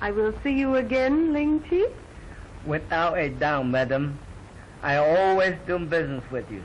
I will see you again, Ling Chi? Without a doubt, madam. I always do business with you.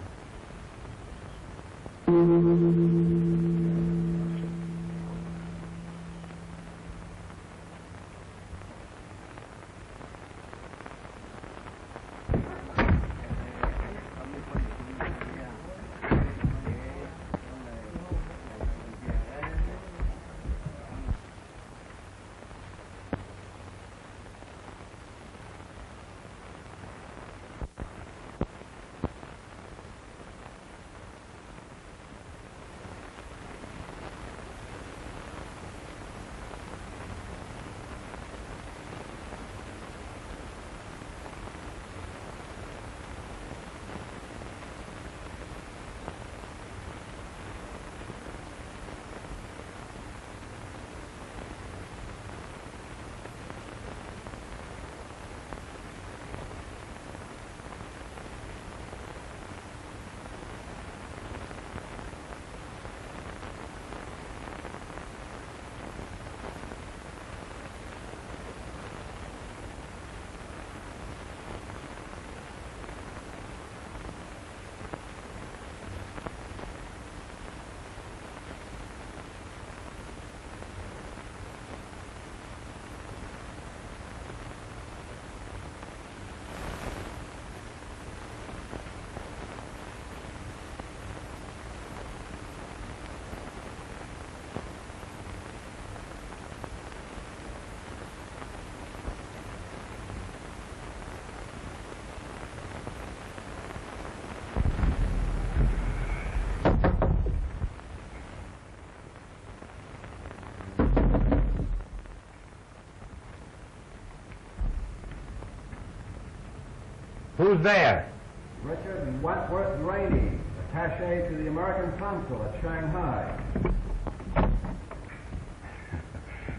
Who's there? Richard and Wentworth Rainey, attaché to the American consul at Shanghai.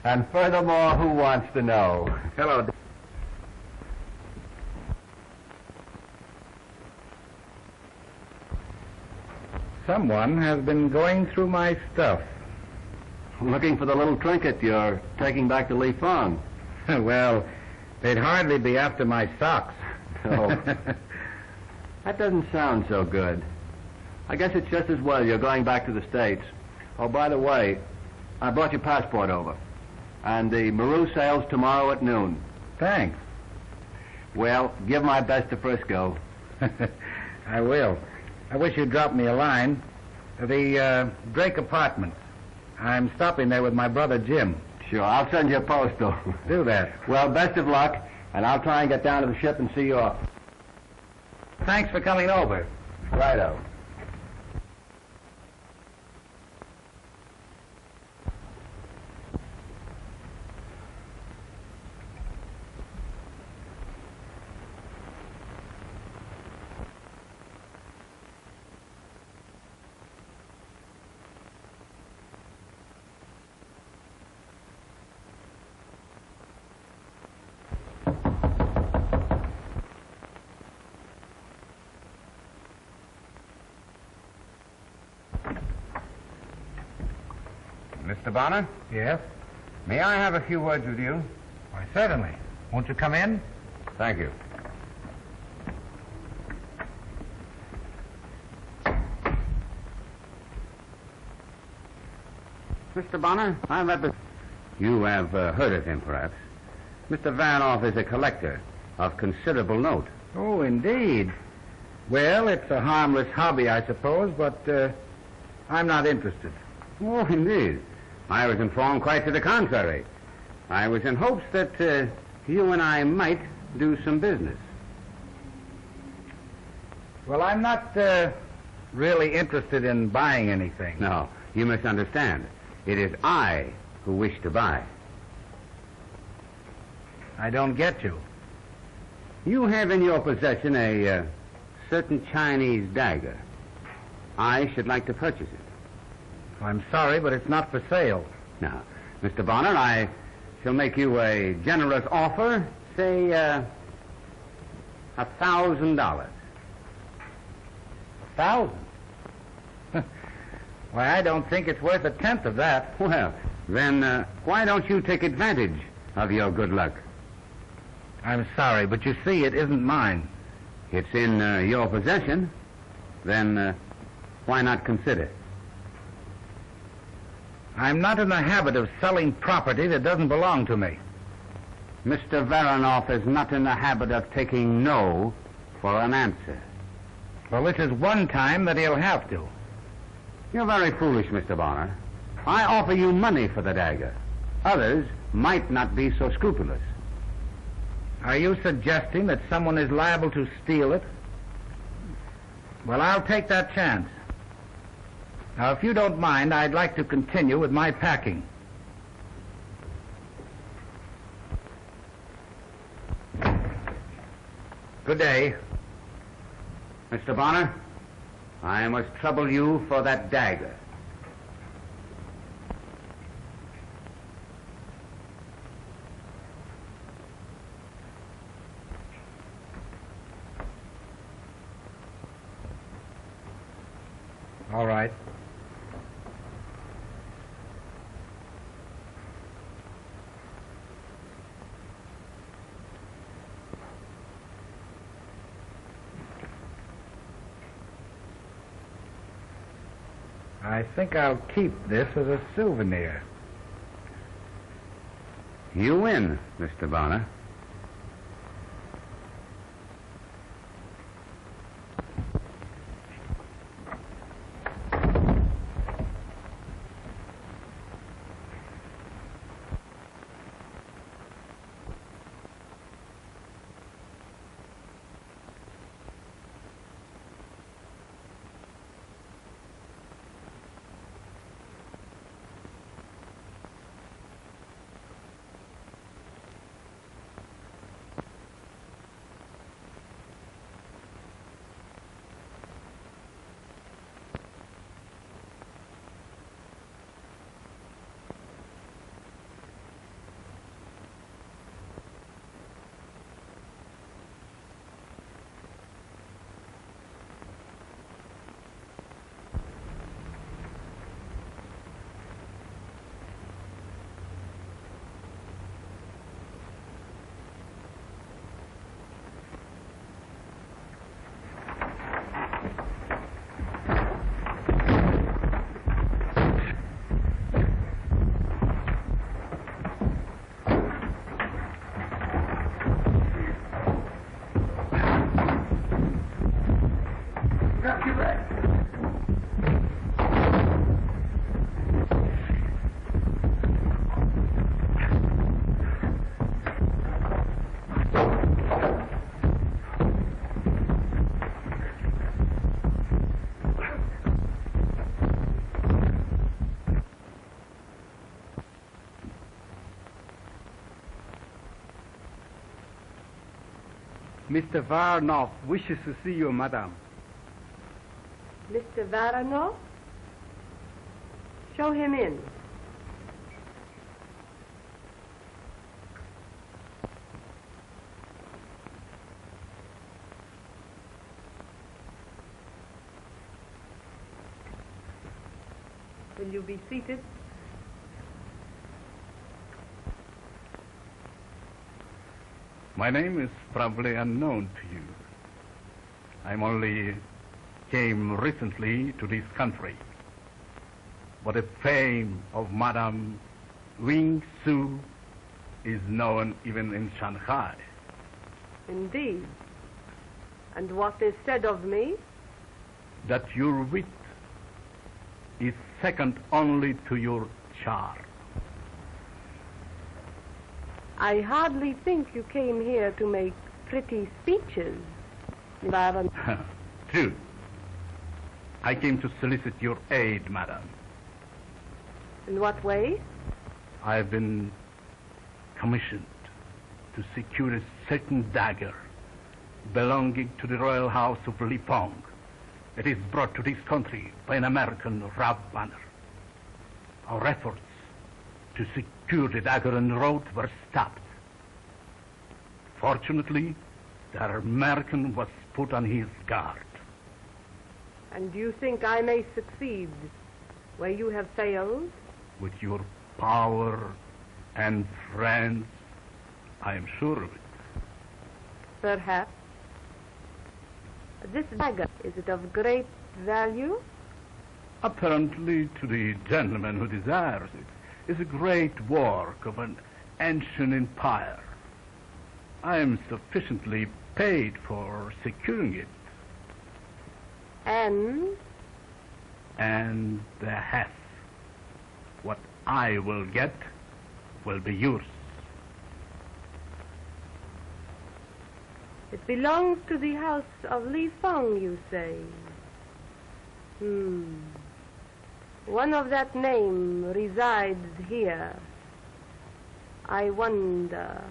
And furthermore, who wants to know? Hello. Someone has been going through my stuff. Looking for the little trinket you're taking back to Li Feng. Well, they'd hardly be after my socks. Oh. That doesn't sound so good. I guess it's just as well you're going back to the States. Oh, by the way, I brought your passport over. And the Maru sails tomorrow at noon. Thanks. Well, give my best to Frisco. I will. I wish you'd drop me a line. The Drake Apartments. I'm stopping there with my brother Jim. Sure, I'll send you a postal. Do that. Well, best of luck, and I'll try and get down to the ship and see you off. Thanks for coming over. Righto. Mr. Bonner? Yes? May I have a few words with you? Why, certainly. Won't you come in? Thank you. Mr. Bonner, I represent... You have heard of him, perhaps. Mr. Vanoff is a collector of considerable note. Oh, indeed. Well, it's a harmless hobby, I suppose, but I'm not interested. Oh, indeed. I was informed quite to the contrary. I was in hopes that you and I might do some business. Well, I'm not really interested in buying anything. No, you misunderstand. It is I who wish to buy. I don't get you. You have in your possession a certain Chinese dagger. I should like to purchase it. I'm sorry, but it's not for sale. Now, Mr. Bonner, I shall make you a generous offer, say, $1,000. 1,000? Why, I don't think it's worth a tenth of that. Well, then, why don't you take advantage of your good luck. I'm sorry, but you see, it isn't mine. It's in your possession. Then why not consider? I'm not in the habit of selling property that doesn't belong to me. Mr. Varanoff is not in the habit of taking no for an answer. Well, this is one time that he'll have to. You're very foolish, Mr. Bonner. I offer you money for the dagger. Others might not be so scrupulous. Are you suggesting that someone is liable to steal it? Well, I'll take that chance. Now, if you don't mind, I'd like to continue with my packing. Good day. Mr. Bonner, I must trouble you for that dagger. All right. I think I'll keep this as a souvenir. You win, Mr. Bonner. Mr. Varanoff wishes to see you, madam. Mr. Varanoff? Show him in. Will you be seated? My name is probably unknown to you. I'm only came recently to this country. But the fame of Madame Wing Su is known even in Shanghai. Indeed. And what is said of me? That your wit is second only to your charm. I hardly think you came here to make pretty speeches, Varanoff. True. I came to solicit your aid, madam. In what way? I have been commissioned to secure a certain dagger belonging to the royal house of Li Pong. It is brought to this country by an American Rob Banner. Our efforts to secure the dagger en route were stopped. Fortunately, the American was put on his guard. And you think I may succeed where you have failed? With your power and friends, I am sure of it. Perhaps. This dagger, is it of great value? Apparently, to the gentleman who desires it, is a great work of an ancient empire. I am sufficiently paid for securing it. And? And the half. What I will get will be yours. It belongs to the house of Li Feng, you say? One of that name resides here. I wonder.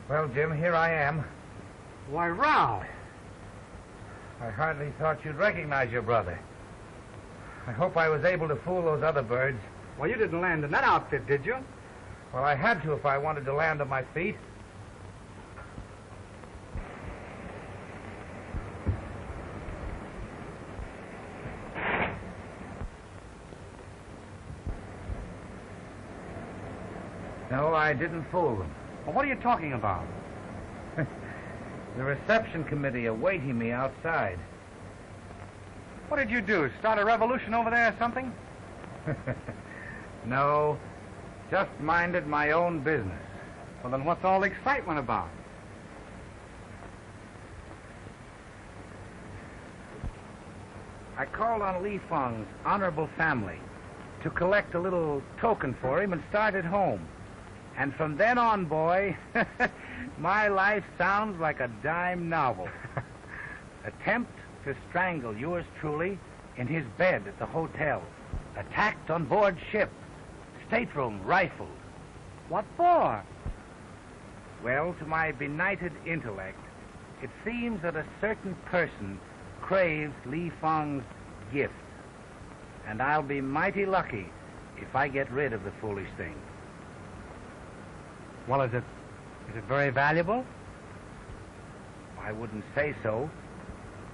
Well, Jim, here I am. Why, Ralph! I hardly thought you'd recognize your brother. I hope I was able to fool those other birds. Well, you didn't land in that outfit, did you? Well, I had to if I wanted to land on my feet. No, I didn't fool them. Well, what are you talking about? The reception committee awaiting me outside. What did you do? Start a revolution over there or something? No, just minded my own business. Well, then what's all the excitement about? I called on Li Feng's honorable family to collect a little token for him and started home. And from then on, boy, my life sounds like a dime novel. Attempt to strangle yours truly in his bed at the hotel. Attacked on board ship. Stateroom rifled. What for? Well, to my benighted intellect, it seems that a certain person craves Li Feng's gift. And I'll be mighty lucky if I get rid of the foolish thing. Well, is it very valuable? I wouldn't say so,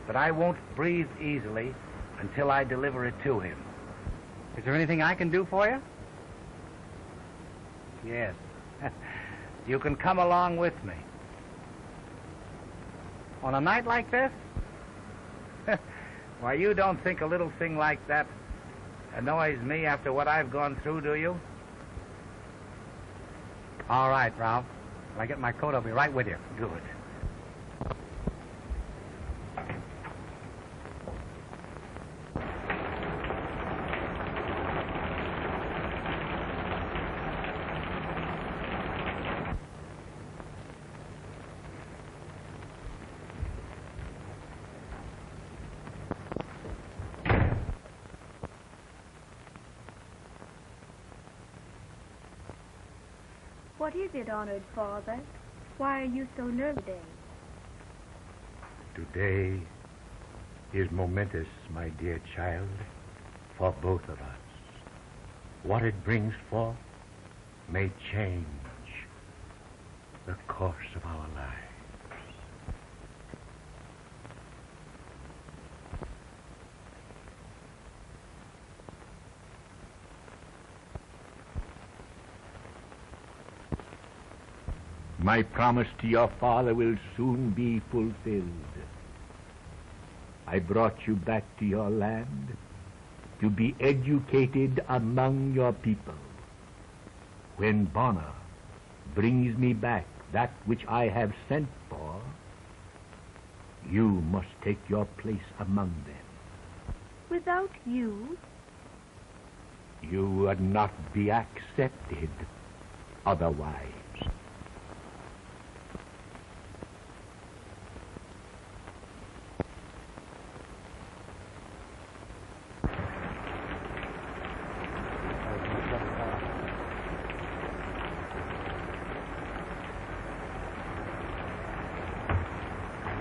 but I won't breathe easily until I deliver it to him. Is there anything I can do for you? Yes. You can come along with me. On a night like this? Why, you don't think a little thing like that annoys me after what I've gone through, do you? All right, Ralph. When I get my coat, I'll be right with you. Good. What is it, honored father? Why are you so nervous today? Today is momentous, my dear child, for both of us. What it brings forth may change the course of our lives. My promise to your father will soon be fulfilled. I brought you back to your land to be educated among your people. When Bonner brings me back that which I have sent for, you must take your place among them. Without you? You would not be accepted otherwise.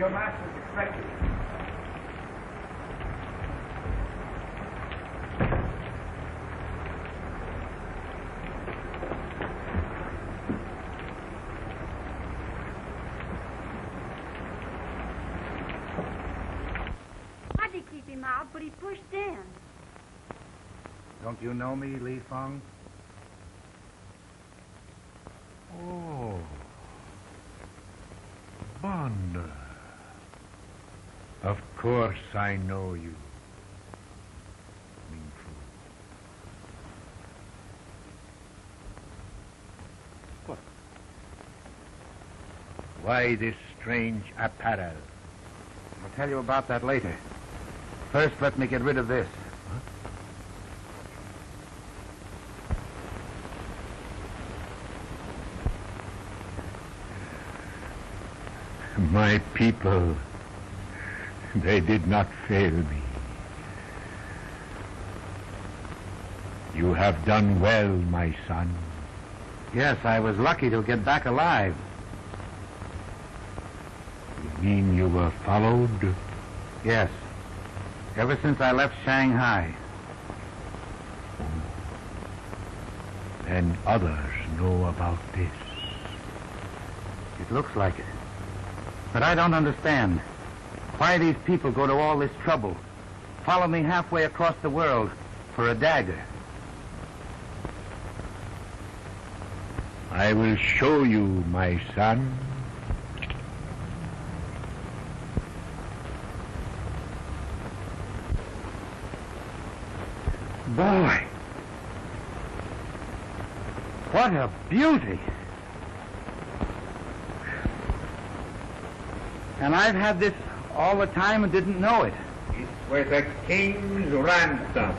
your master's expecting. Tried to keep him out, but he pushed in. Don't you know me, Li Feng? Oh. Bonner. Of course I know you. Ming Fu. What? Why this strange apparel? I'll tell you about that later. First, let me get rid of this. My people, they did not fail me. You have done well, my son. Yes, I was lucky to get back alive. You mean you were followed? Yes. Ever since I left Shanghai. Then others know about this. It looks like it. But I don't understand. Why these people go to all this trouble? Follow me halfway across the world for a dagger. I will show you, my son. Boy! What a beauty! And I've had this all the time and didn't know it. It was a king's ransom.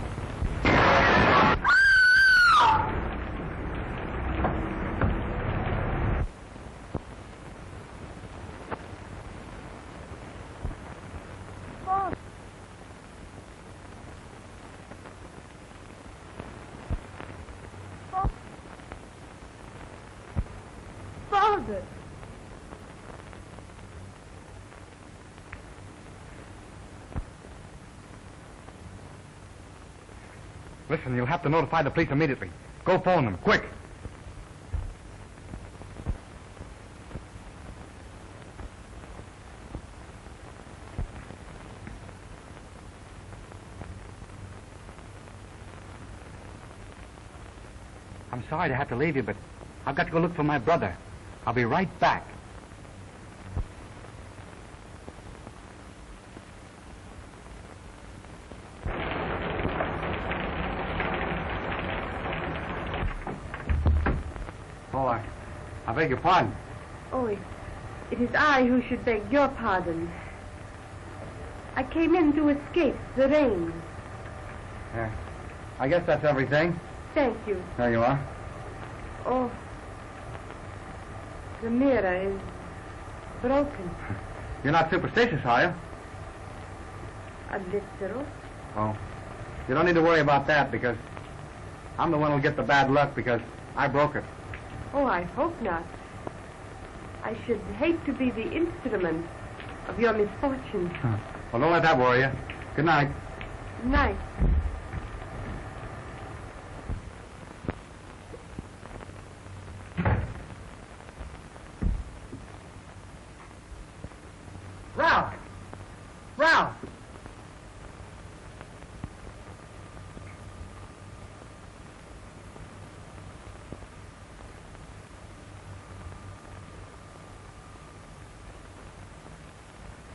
Father! Listen, you'll have to notify the police immediately. Go phone them, quick. I'm sorry to have to leave you, but I've got to go look for my brother. I'll be right back. Oh, I beg your pardon. Oh, it is I who should beg your pardon. I came in to escape the rain. I guess that's everything. Thank you. There you are. Oh, the mirror is broken. You're not superstitious, are you? A little. Oh. You don't need to worry about that because I'm the one who'll get the bad luck because I broke it. Oh, I hope not. I should hate to be the instrument of your misfortune. Well, don't let that worry you. Good night. Good night. Ralph! Ralph!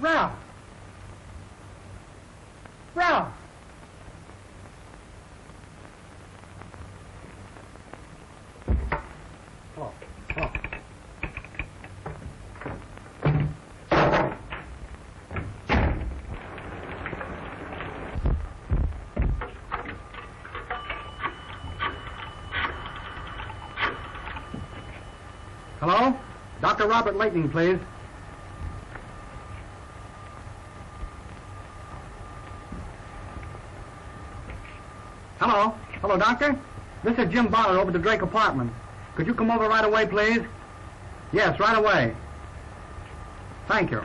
Ralph! Ralph! Oh, oh. Hello? Dr. Robert Layton, please. Hello? Hello, Doctor? This is Jim Bonner over at the Drake apartment. Could you come over right away, please? Yes, right away. Thank you.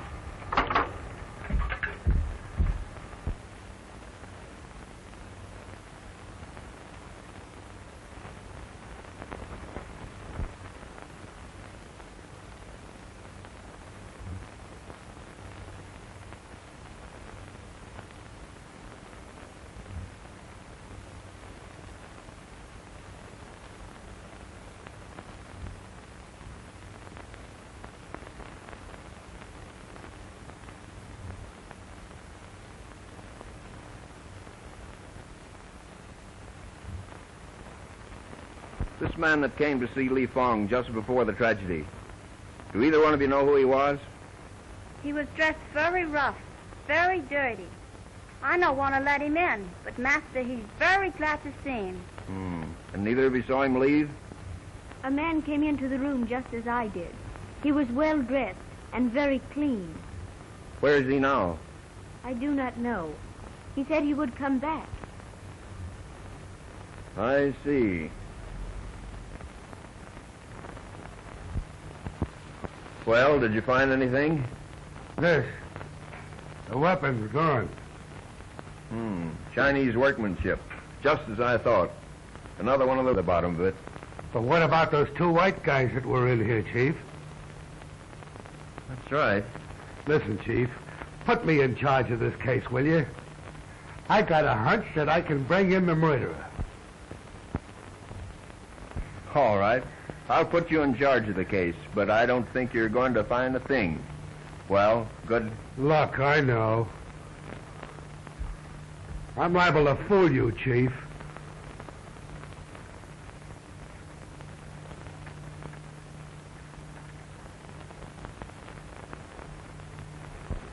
This man that came to see Li Fong just before the tragedy. Do either one of you know who he was? He was dressed very rough, very dirty. I don't want to let him in, but Master, he's very glad to see him. And neither of you saw him leave? A man came into the room just as I did. He was well dressed and very clean. Where is he now? I do not know. He said he would come back. I see. Well, did you find anything? This. The weapon's gone. Chinese workmanship. Just as I thought. Another one at the bottom of it. But what about those two white guys that were in here, Chief? That's right. Listen, Chief. Put me in charge of this case, will you? I got a hunch that I can bring in the murderer. All right. I'll put you in charge of the case, but I don't think you're going to find a thing. Well, good luck, I know. I'm liable to fool you, Chief.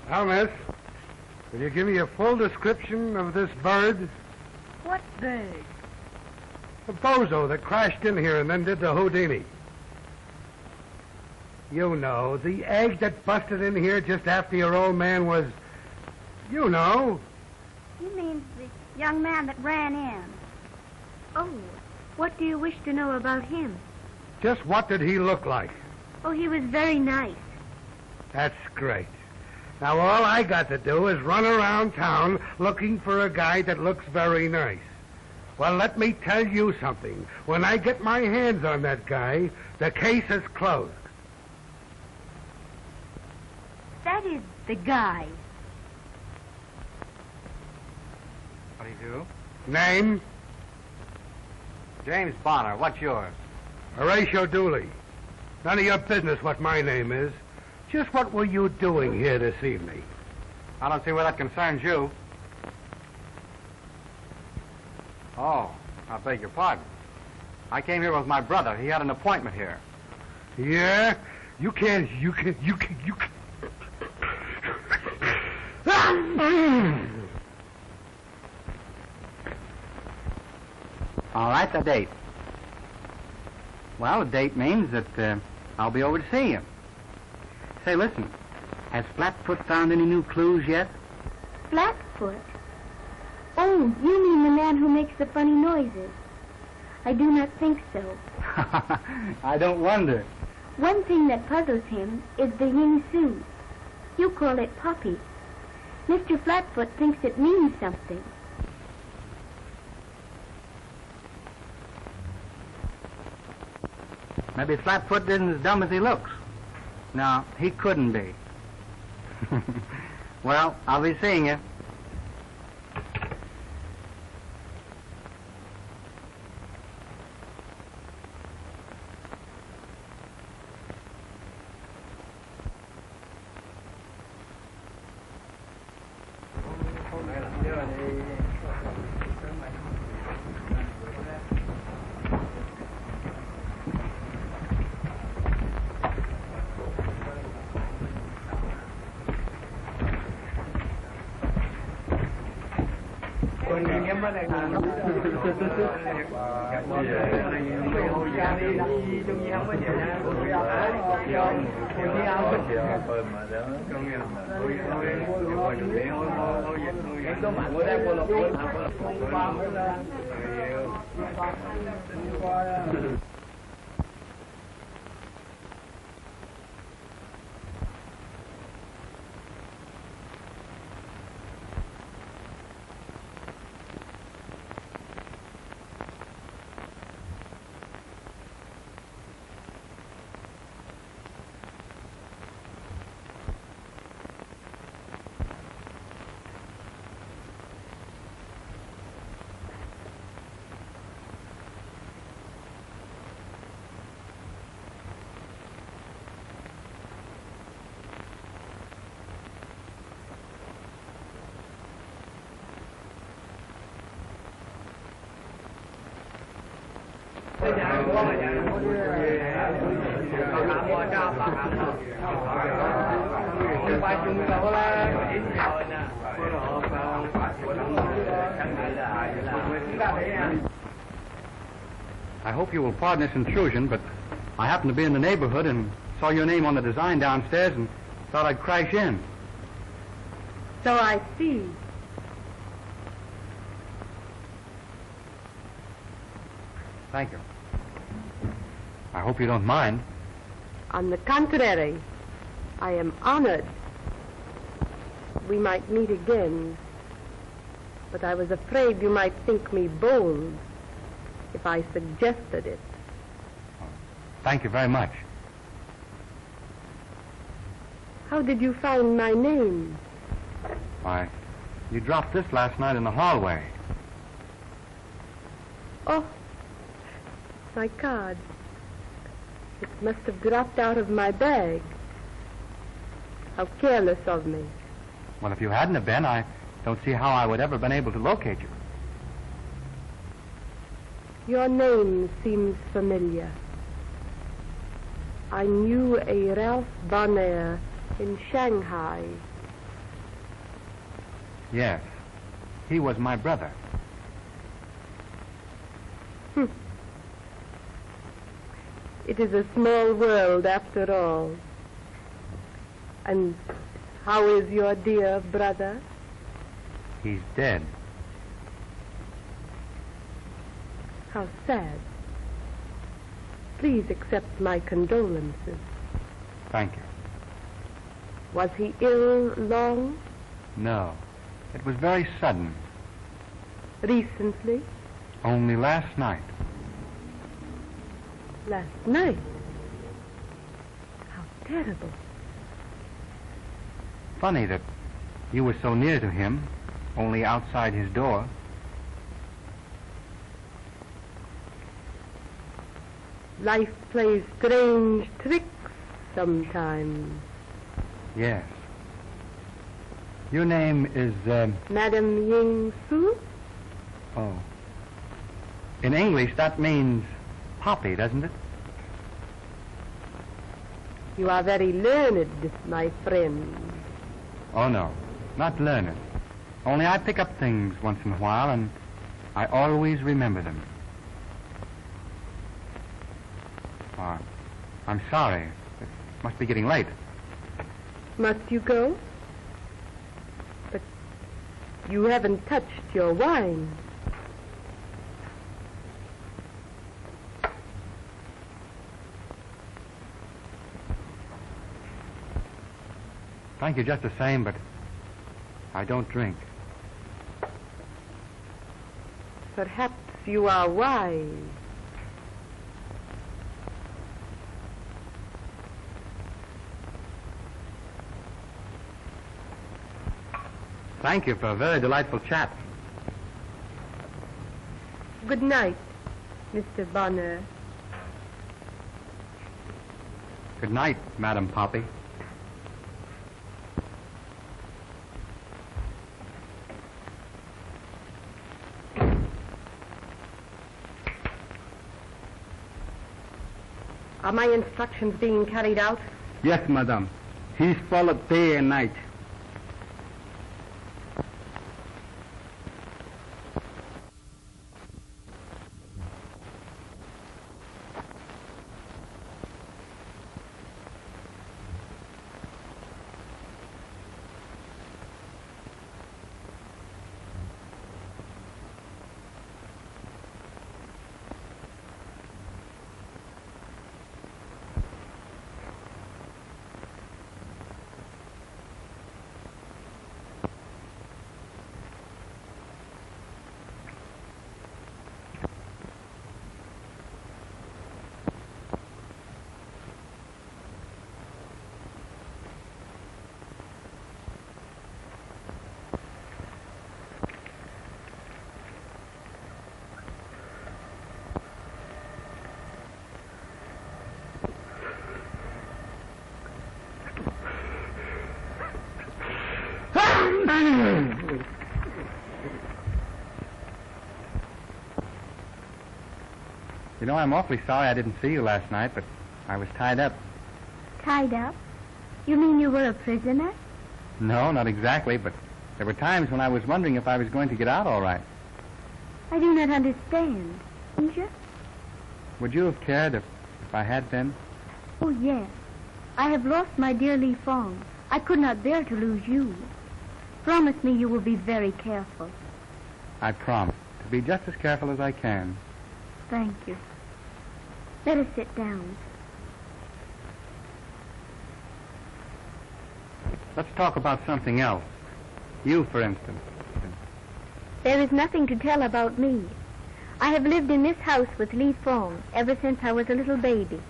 Now, miss, will you give me a full description of this bird? What bird? The bozo that crashed in here and then did the Houdini. You know, the egg that busted in here just after your old man was... You know. You mean the young man that ran in? Oh, what do you wish to know about him? Just what did he look like? Oh, he was very nice. That's great. Now, all I got to do is run around town looking for a guy that looks very nice. Well, let me tell you something. When I get my hands on that guy, the case is closed. That is the guy. What do you do? Name? James Bonner. What's yours? Horatio Dooley. None of your business what my name is. Just what were you doing here this evening? I don't see where that concerns you. Oh, I beg your pardon. I came here with my brother. He had an appointment here. Yeah? You can't... All right, the date. Well, the date means that I'll be over to see you. Say, listen, has Flatfoot found any new clues yet? Flatfoot? Oh, you mean the man who makes the funny noises. I do not think so. I don't wonder. One thing that puzzles him is the Ying Su. You call it poppy. Mr. Flatfoot thinks it means something. Maybe Flatfoot isn't as dumb as he looks. No, he couldn't be. Well, I'll be seeing you. I hope you will pardon this intrusion, but I happened to be in the neighborhood and saw your name on the design downstairs and thought I'd crash in. So I see. Thank you. I hope you don't mind. On the contrary, I am honored. We might meet again, but I was afraid you might think me bold if I suggested it. Thank you very much. How did you find my name? Why, you dropped this last night in the hallway. Oh, my card. It must have dropped out of my bag. How careless of me. Well, if you hadn't have been, I don't see how I would ever have been able to locate you. Your name seems familiar. I knew a Ralph Bonner in Shanghai. Yes, he was my brother. It is a small world after all. And how is your dear brother? He's dead. How sad. Please accept my condolences. Thank you. Was he ill long? No, it was very sudden. Recently? Only last night. Last night? How terrible. Funny that you were so near to him, only outside his door. Life plays strange tricks sometimes. Yes. Your name is, Madam Ying Su? Oh. In English, that means poppy, doesn't it? You are very learned, my friend. Oh, no. Not learned. Only I pick up things once in a while, and I always remember them. Oh, I'm sorry. It must be getting late. Must you go? But you haven't touched your wine. Thank you just the same, but I don't drink. Perhaps you are wise. Thank you for a very delightful chat. Good night, Mr. Bonner. Good night, Madam Poppy. Are my instructions being carried out? Yes, madam. He's followed day and night. You know, I'm awfully sorry I didn't see you last night, but I was tied up. Tied up? You mean you were a prisoner? No, not exactly, but there were times when I was wondering if I was going to get out all right. I do not understand. Didn't you? Would you have cared if I had been? Oh, yes. I have lost my dear Li Fong. I could not bear to lose you. Promise me you will be very careful. I promise to be just as careful as I can. Thank you. Let us sit down. Let's talk about something else. You, for instance. There is nothing to tell about me. I have lived in this house with Li Fong ever since I was a little baby.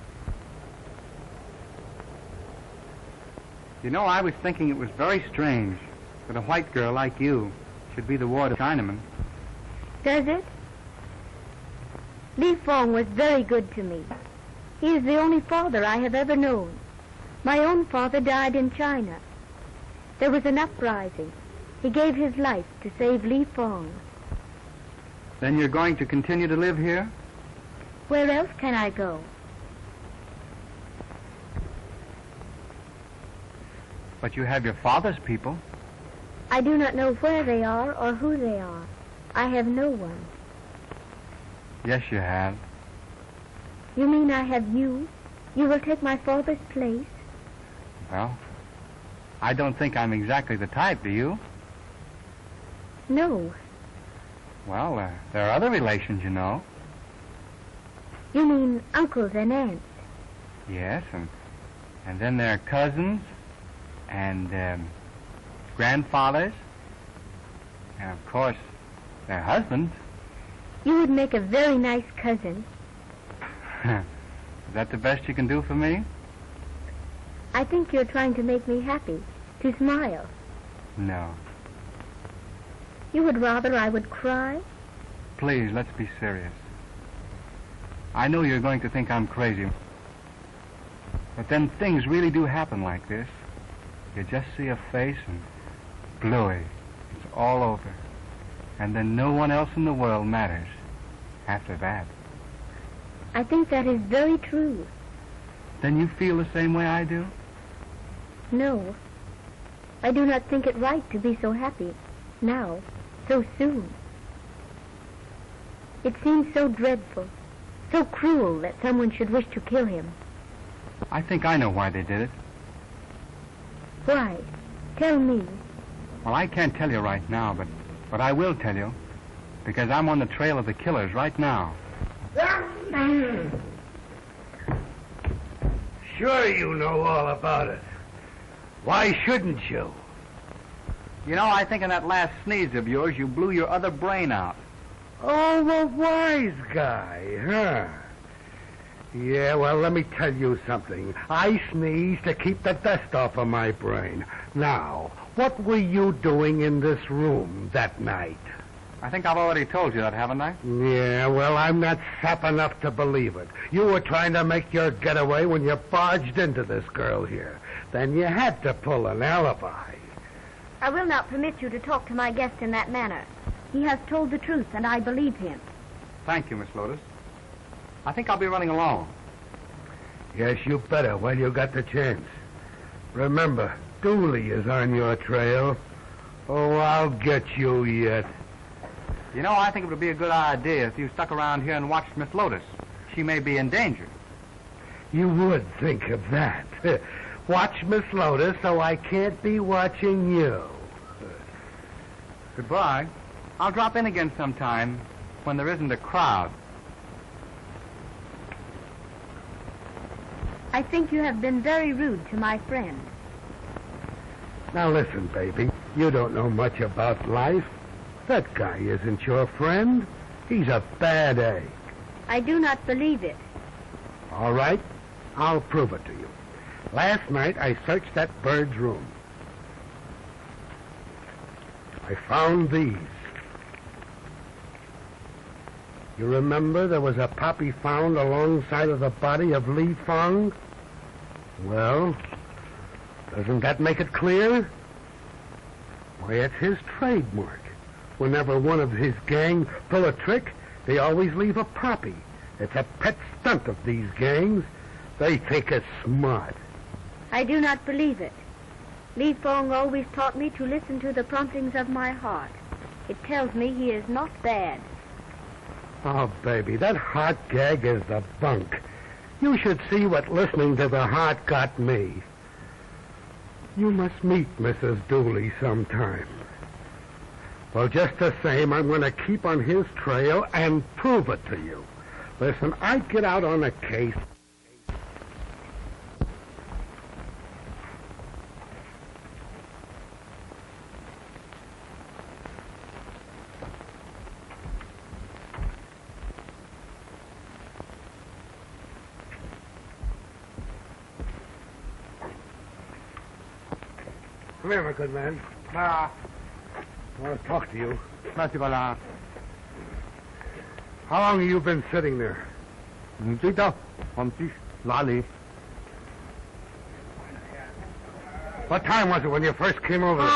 You know, I was thinking it was very strange that a white girl like you should be the ward of Chinaman. Does it? Li Fong was very good to me. He is the only father I have ever known. My own father died in China. There was an uprising. He gave his life to save Li Fong. Then you're going to continue to live here? Where else can I go? But you have your father's people. I do not know where they are or who they are. I have no one. Yes, you have. You mean I have you? You will take my father's place? Well, I don't think I'm exactly the type, do you? No. Well, there are other relations, you know. You mean uncles and aunts? Yes, and then there are cousins and grandfathers. And, of course, their husbands. You would make a very nice cousin. Is that the best you can do for me? I think you're trying to make me happy, to smile. No. You would rather I would cry? Please, let's be serious. I know you're going to think I'm crazy. But then things really do happen like this. You just see a face and bluey. It's all over. And then no one else in the world matters after that. I think that is very true. Then you feel the same way I do? No. I do not think it right to be so happy now, so soon. It seems so dreadful, so cruel that someone should wish to kill him. I think I know why they did it. Why? Tell me. Well, I can't tell you right now, but I will tell you, because I'm on the trail of the killers right now. Sure you know all about it. Why shouldn't you? You know, I think in that last sneeze of yours, you blew your other brain out. Oh, the wise guy, huh? Yeah, well, let me tell you something. I sneezed to keep the dust off of my brain. Now, what were you doing in this room that night? I think I've already told you that, haven't I? Yeah, well, I'm not sap enough to believe it. You were trying to make your getaway when you barged into this girl here. Then you had to pull an alibi. I will not permit you to talk to my guest in that manner. He has told the truth, and I believe him. Thank you, Miss Lotus. I think I'll be running along. Yes, you better while you got the chance. Remember, Dooley is on your trail. Oh, I'll get you yet. You know, I think it would be a good idea if you stuck around here and watched Miss Lotus. She may be in danger. You would think of that. Watch Miss Lotus so I can't be watching you. Goodbye. I'll drop in again sometime when there isn't a crowd. I think you have been very rude to my friend. Now listen, baby. You don't know much about life. That guy isn't your friend. He's a bad egg. I do not believe it. All right. I'll prove it to you. Last night, I searched that bird's room. I found these. You remember there was a poppy found alongside of the body of Li Fong? Well, doesn't that make it clear? Why, it's his trademark. Whenever one of his gang pull a trick, they always leave a poppy. It's a pet stunt of these gangs. They think it's smart. I do not believe it. Li Fong always taught me to listen to the promptings of my heart. It tells me he is not bad. Oh, baby, that heart gag is the bunk. You should see what listening to the heart got me. You must meet Mrs. Dooley sometime. Well, just the same, I'm going to keep on his trail and prove it to you. Listen, I get out on a case. Come here, my good man. I want to talk to you. How long have you been sitting there? What time was it when you first came over? Oh,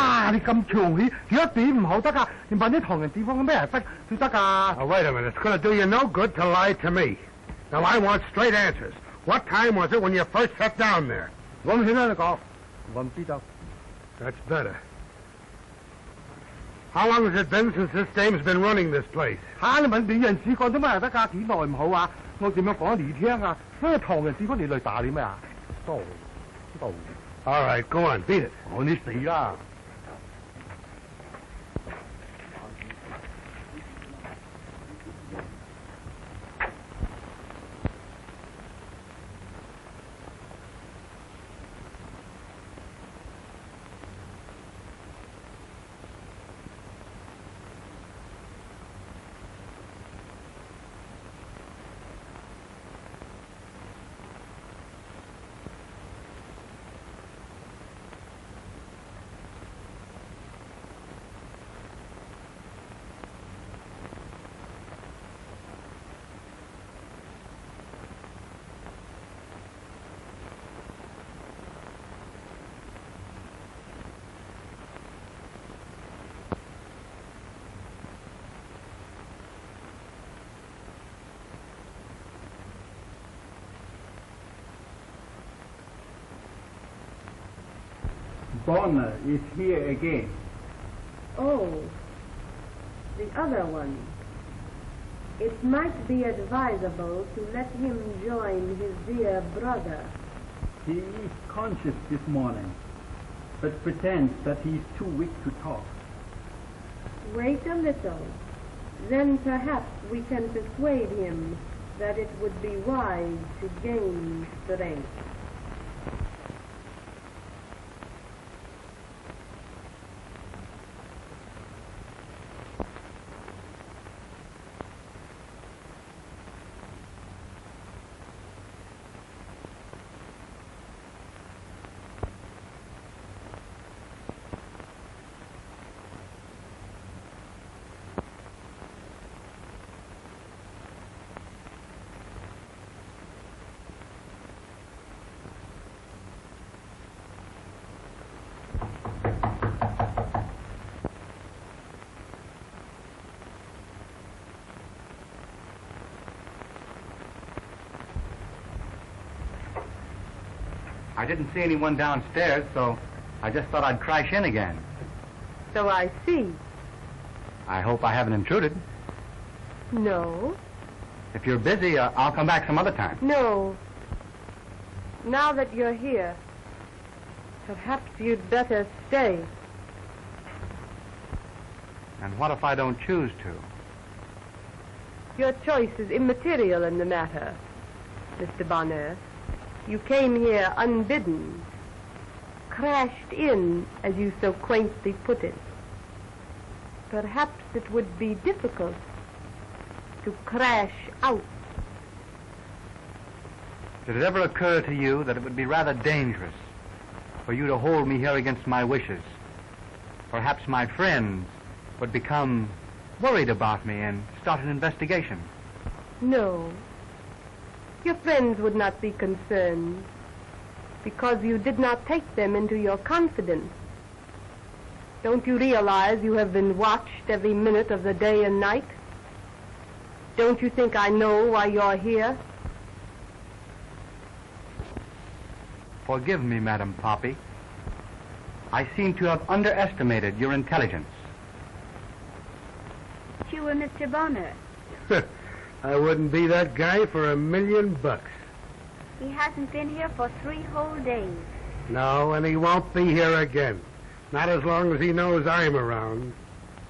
wait a minute. It's going to do you no good to lie to me. Now, I want straight answers. What time was it when you first sat down there? That's better. How long has it been since this dame's been running this place? All right, go on, beat it. Bonner is here again. Oh, the other one. It might be advisable to let him join his dear brother. He is conscious this morning, but pretends that he is too weak to talk. Wait a little. Then perhaps we can persuade him that it would be wise to gain strength. I didn't see anyone downstairs, so I just thought I'd crash in again. So I see. I hope I haven't intruded. No. If you're busy, I'll come back some other time. No. Now that you're here, perhaps you'd better stay. And what if I don't choose to? Your choice is immaterial in the matter, Mr. Bonner. You came here unbidden, crashed in, as you so quaintly put it. Perhaps it would be difficult to crash out. Did it ever occur to you that it would be rather dangerous for you to hold me here against my wishes? Perhaps my friends would become worried about me and start an investigation. No. Your friends would not be concerned because you did not take them into your confidence. Don't you realize you have been watched every minute of the day and night? Don't you think I know why you're here? Forgive me, Madam Poppy. I seem to have underestimated your intelligence. You were Mr. Bonner. I wouldn't be that guy for $1,000,000. He hasn't been here for 3 whole days. No, and he won't be here again. Not as long as he knows I'm around.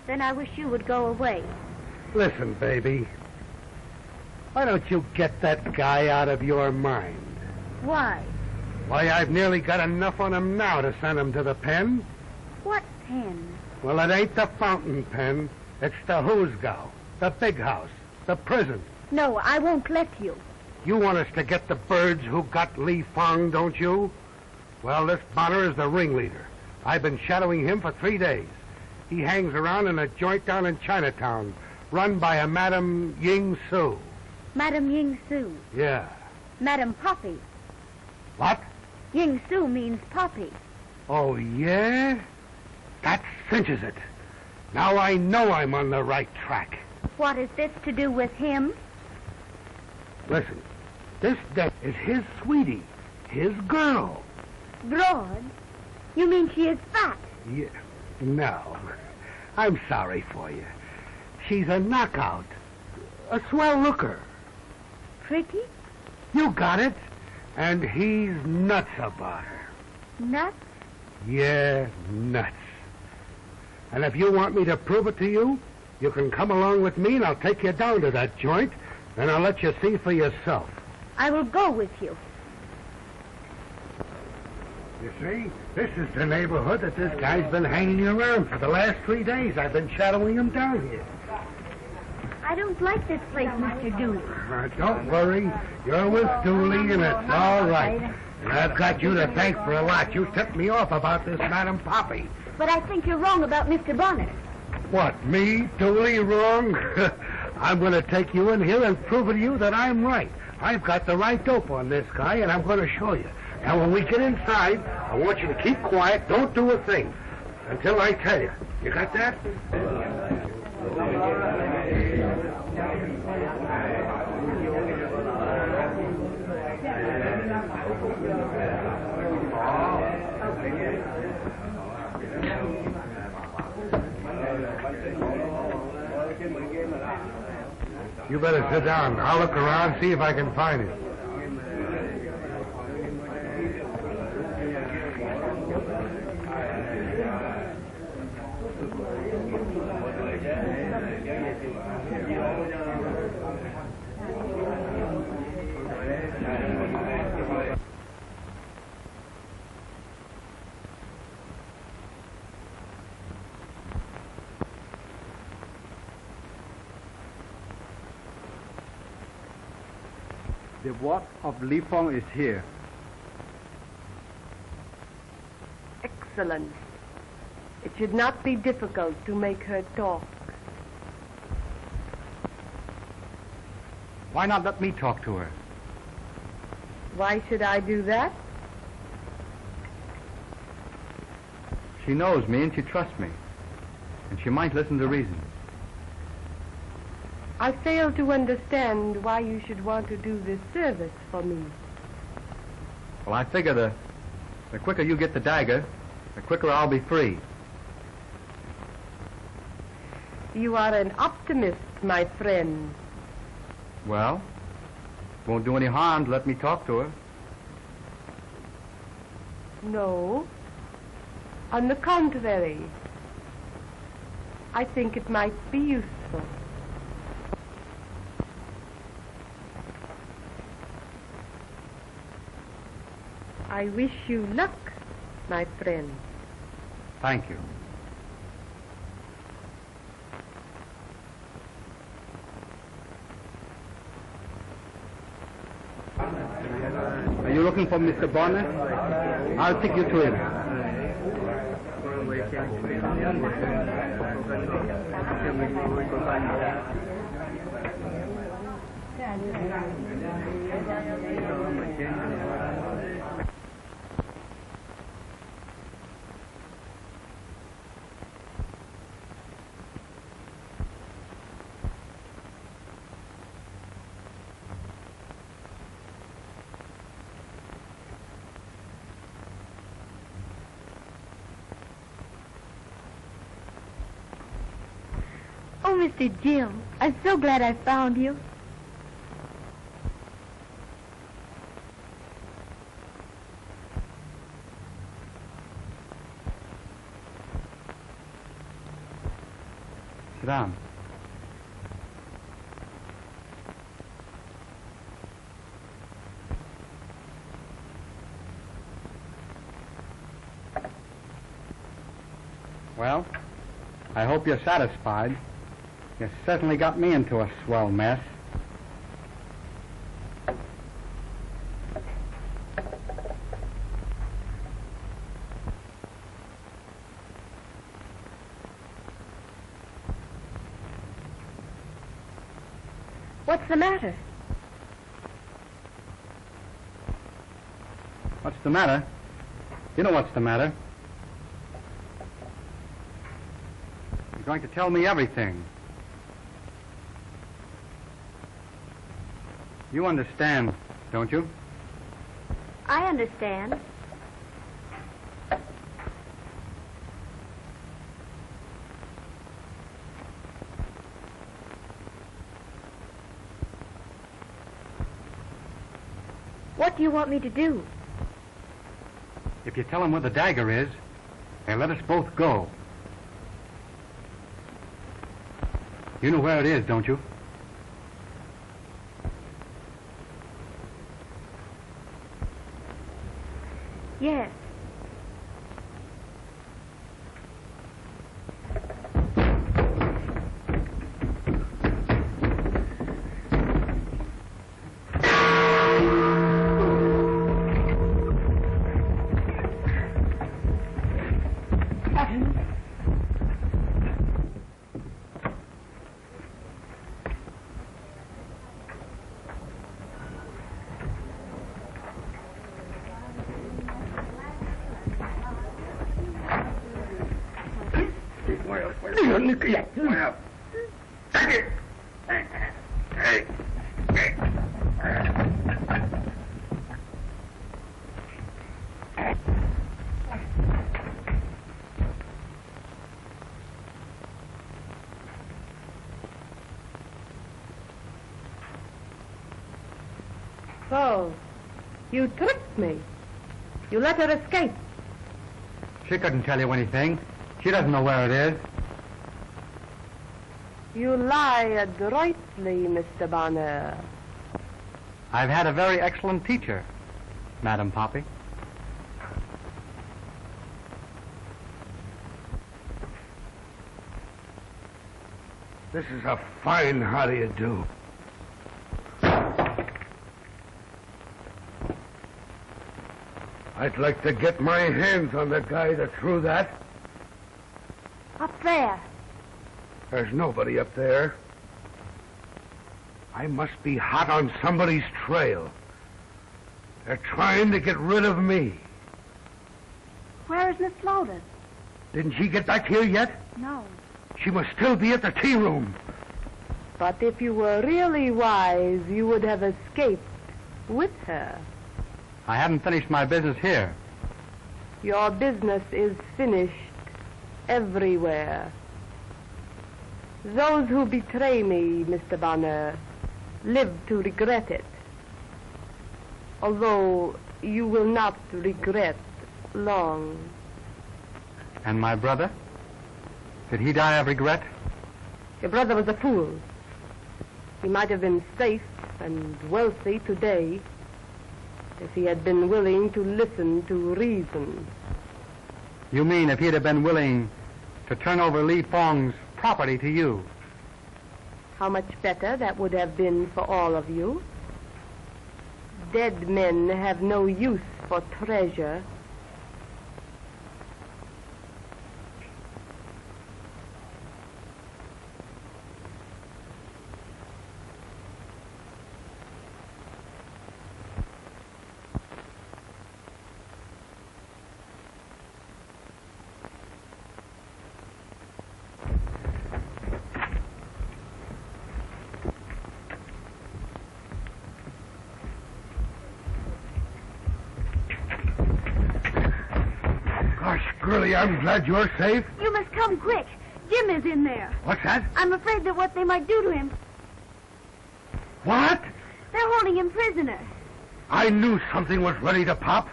Then I wish you would go away. Listen, baby. Why don't you get that guy out of your mind? Why? Why, I've nearly got enough on him now to send him to the pen. What pen? Well, it ain't the fountain pen. It's the Hoosgow, the big house, the prison. No, I won't let you. You want us to get the birds who got Li Fong, don't you? Well, this Bonner is the ringleader. I've been shadowing him for 3 days. He hangs around in a joint down in Chinatown, run by a Madame Ying Su. Madame Ying Su. Yeah. Madame Poppy. What? Ying Su means Poppy. Oh, yeah? That cinches it. Now I know I'm on the right track. What is this to do with him? Listen, this deck is his sweetie, his girl. Broad? You mean she is fat? Yeah. No. I'm sorry for you. She's a knockout. A swell looker. Pretty? You got it. And he's nuts about her. Nuts? Yeah, nuts. And if you want me to prove it to you, you can come along with me and I'll take you down to that joint and I'll let you see for yourself. I will go with you. You see, this is the neighborhood that this guy's been hanging around for the last 3 days. I've been shadowing him down here. I don't like this place, Mr. Dooley. Don't worry. You're with Dooley and it's all right. And I've got you to thank for a lot. You tipped me off about this Madam Poppy. But I think you're wrong about Mr. Bonner. What, me, Dooley, wrong? I'm going to take you in here and prove to you that I'm right. I've got the right dope on this guy, and I'm going to show you. Now, when we get inside, I want you to keep quiet. Don't do a thing until I tell you. You got that? You better sit down. I'll look around, see if I can find it. The ward of Li Fong is here. Excellent. It should not be difficult to make her talk. Why not let me talk to her? Why should I do that? She knows me and she trusts me. And she might listen to reason. I fail to understand why you should want to do this service for me. Well, I figure the quicker you get the dagger, the quicker I'll be free. You are an optimist, my friend. Well, won't do any harm to let me talk to her. No. On the contrary, I think it might be useful. I wish you luck, my friend. Thank you. Are you looking for Mr. Bonner? I'll take you to him. Mr. Jim. I'm so glad I found you. Sit down. Well, I hope you're satisfied. You certainly got me into a swell mess. What's the matter? What's the matter? You know what's the matter. You're going to tell me everything. You understand, don't you? I understand. What do you want me to do? If you tell them where the dagger is, they'll let us both go. You know where it is, don't you? Yes. So, you tricked me. You let her escape. She couldn't tell you anything. She doesn't know where it is. You lie adroitly, Mr. Bonner. I've had a very excellent teacher, Madam Poppy. This is a fine how do you do. I'd like to get my hands on the guy that threw that. Up there. There's nobody up there. I must be hot on somebody's trail. They're trying to get rid of me. Where is Miss Lotus? Didn't she get back here yet? No. She must still be at the tea room. But if you were really wise, you would have escaped with her. I haven't finished my business here. Your business is finished everywhere. Those who betray me, Mr. Bonner, live to regret it. Although you will not regret long. And my brother? Did he die of regret? Your brother was a fool. He might have been safe and wealthy today if he had been willing to listen to reason. You mean if he'd have been willing to turn over Li Fong's property to you? How much better that would have been for all of you. Dead men have no use for treasure. Gosh, Gurley, I'm glad you're safe. You must come quick. Jim is in there. What's that? I'm afraid that what they might do to him. What? They're holding him prisoner. I knew something was ready to pop.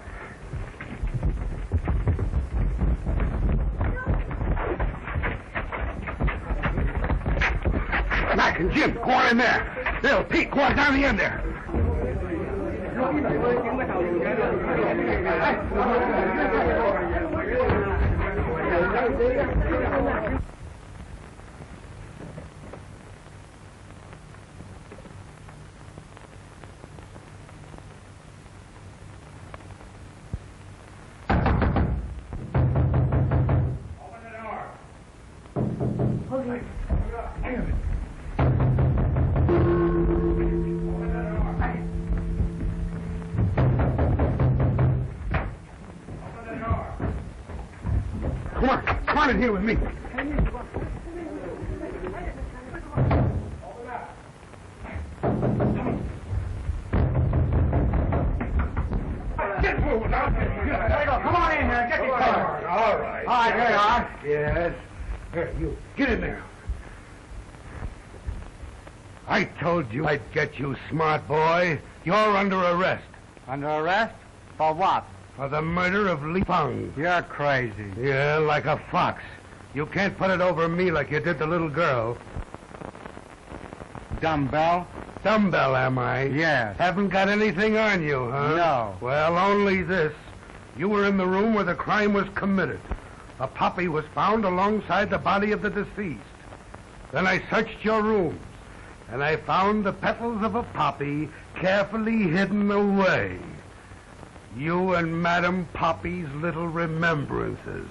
Mac and Jim, go on in there. Bill, Pete, go on down the end there. Come on in here with me. Get moving now. Come on in here. Get your car. All right. All right, here you are. Yes. Here, you. Get in there. I told you I'd get you, smart boy. You're under arrest. Under arrest? For what? For the murder of Li Peng. You're crazy. Yeah, like a fox. You can't put it over me like you did the little girl. Dumbbell? Dumbbell, am I? Yes. Haven't got anything on you, huh? No. Well, only this. You were in the room where the crime was committed. A poppy was found alongside the body of the deceased. Then I searched your rooms, and I found the petals of a poppy carefully hidden away. You and Madam Poppy's little remembrances.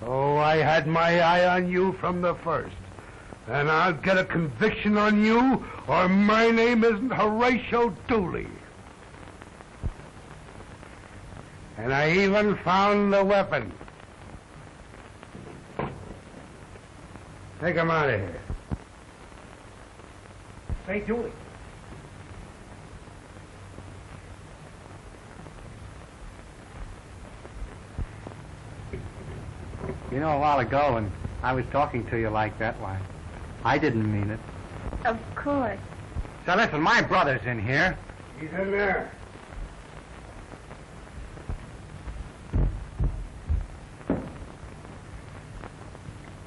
Oh, I had my eye on you from the first. And I'll get a conviction on you, or my name isn't Horatio Dooley. And I even found the weapon. Take him out of here. Say, Dooley. You know, a while ago when I was talking to you like that, why, I didn't mean it. Of course. So listen, my brother's in here. He's in there.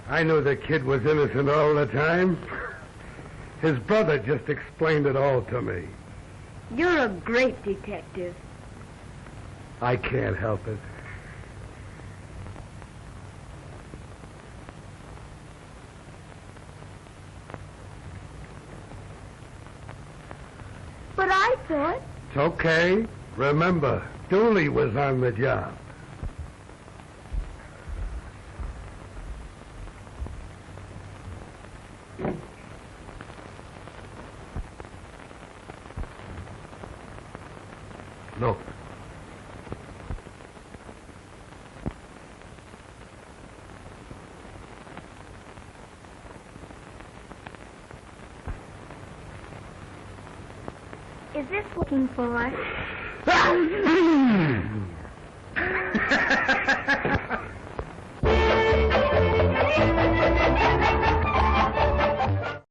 I knew the kid was innocent all the time. His brother just explained it all to me. You're a great detective. I can't help it. But I thought... It's okay. Remember, Dooley was on the job. Look. Is this looking for?